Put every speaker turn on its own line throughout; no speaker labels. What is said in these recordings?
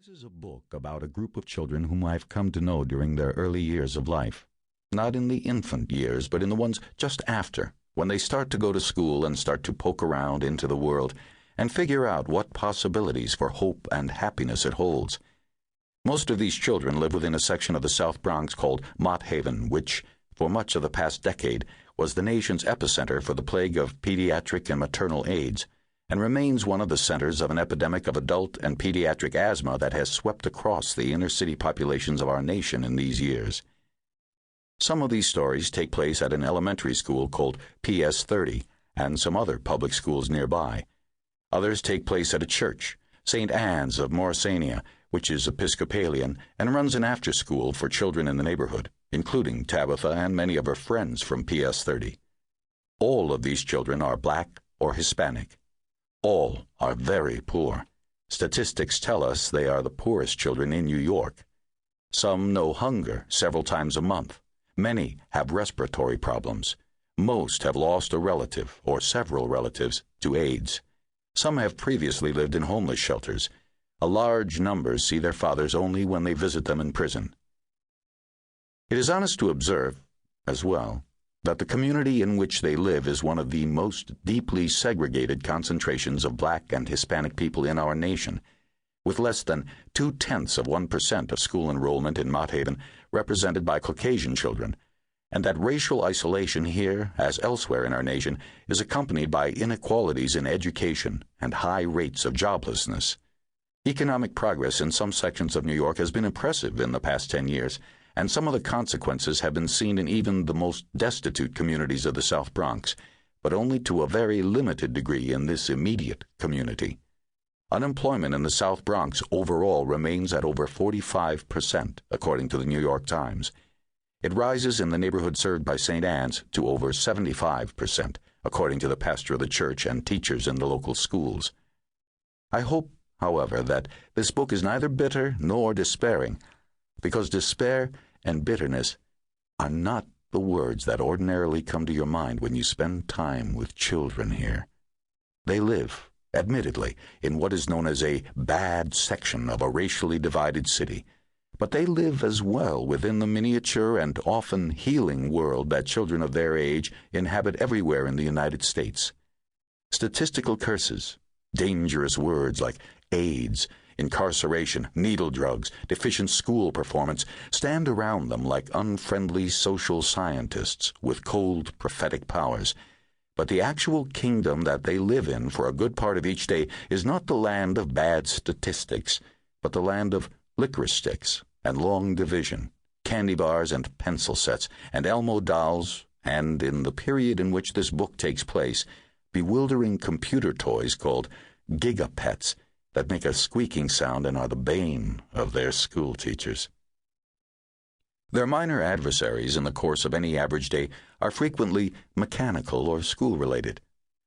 This is a book about a group of children whom I've come to know during their early years of life. Not in the infant years, but in the ones just after, when they start to go to school and start to poke around into the world and figure out what possibilities for hope and happiness it holds. Most of these children live within a section of the South Bronx called Mott Haven, which, for much of the past decade, was the nation's epicenter for the plague of pediatric and maternal AIDS, and remains one of the centers of an epidemic of adult and pediatric asthma that has swept across the inner-city populations of our nation in these years. Some of these stories take place at an elementary school called PS 30 and some other public schools nearby. Others take place at a church, St. Anne's of Morrisania, which is Episcopalian and runs an after-school for children in the neighborhood, including Tabitha and many of her friends from PS 30. All of these children are black or Hispanic. All are very poor. Statistics tell us they are the poorest children in New York. Some know hunger several times a month. Many have respiratory problems. Most have lost a relative or several relatives to AIDS. Some have previously lived in homeless shelters. A large number see their fathers only when they visit them in prison. It is honest to observe, as well, that the community in which they live is one of the most deeply segregated concentrations of black and Hispanic people in our nation, with less than 0.2% of school enrollment in Mott Haven represented by Caucasian children, and that racial isolation here, as elsewhere in our nation, is accompanied by inequalities in education and high rates of joblessness. Economic progress in some sections of New York has been impressive in the past 10 years, and some of the consequences have been seen in even the most destitute communities of the South Bronx, but only to a very limited degree in this immediate community. Unemployment in the South Bronx overall remains at over 45%, according to the New York Times. It rises in the neighborhood served by St. Anne's to over 75%, according to the pastor of the church and teachers in the local schools. I hope, however, that this book is neither bitter nor despairing, because despair and bitterness are not the words that ordinarily come to your mind when you spend time with children here. They live, admittedly, in what is known as a bad section of a racially divided city, but they live as well within the miniature and often healing world that children of their age inhabit everywhere in the United States. Statistical curses, dangerous words like AIDS, incarceration, needle drugs, deficient school performance stand around them like unfriendly social scientists with cold prophetic powers. But the actual kingdom that they live in for a good part of each day is not the land of bad statistics, but the land of licorice sticks and long division, candy bars and pencil sets, and Elmo dolls, and, in the period in which this book takes place, bewildering computer toys called gigapets that make a squeaking sound and are the bane of their school teachers. Their minor adversaries in the course of any average day are frequently mechanical or school-related.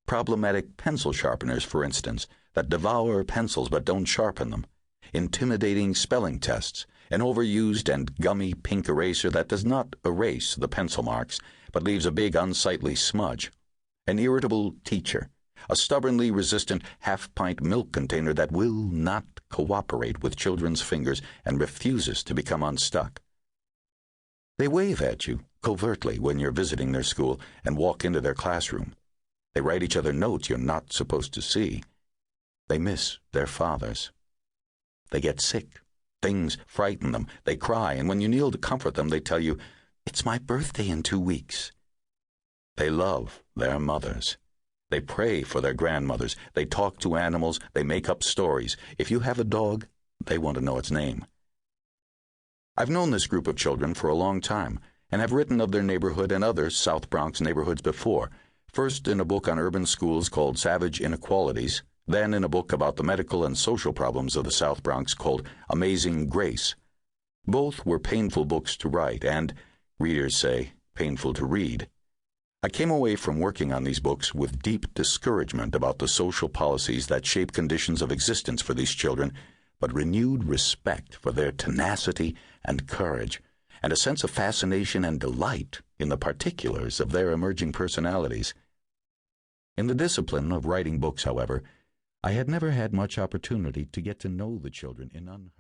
Problematic pencil sharpeners, for instance, that devour pencils but don't sharpen them. Intimidating spelling tests, an overused and gummy pink eraser that does not erase the pencil marks but leaves a big unsightly smudge. An irritable teacher, a stubbornly resistant half-pint milk container that will not cooperate with children's fingers and refuses to become unstuck. They wave at you covertly when you're visiting their school and walk into their classroom. They write each other notes you're not supposed to see. They miss their fathers. They get sick. Things frighten them. They cry, and when you kneel to comfort them, they tell you, "It's my birthday in 2 weeks." They love their mothers. They pray for their grandmothers. They talk to animals. They make up stories. If you have a dog, they want to know its name. I've known this group of children for a long time and have written of their neighborhood and other South Bronx neighborhoods before, first in a book on urban schools called Savage Inequalities, then in a book about the medical and social problems of the South Bronx called Amazing Grace. Both were painful books to write and, readers say, painful to read. I came away from working on these books with deep discouragement about the social policies that shape conditions of existence for these children, but renewed respect for their tenacity and courage, and a sense of fascination and delight in the particulars of their emerging personalities. In the discipline of writing books, however, I had never had much opportunity to get to know the children in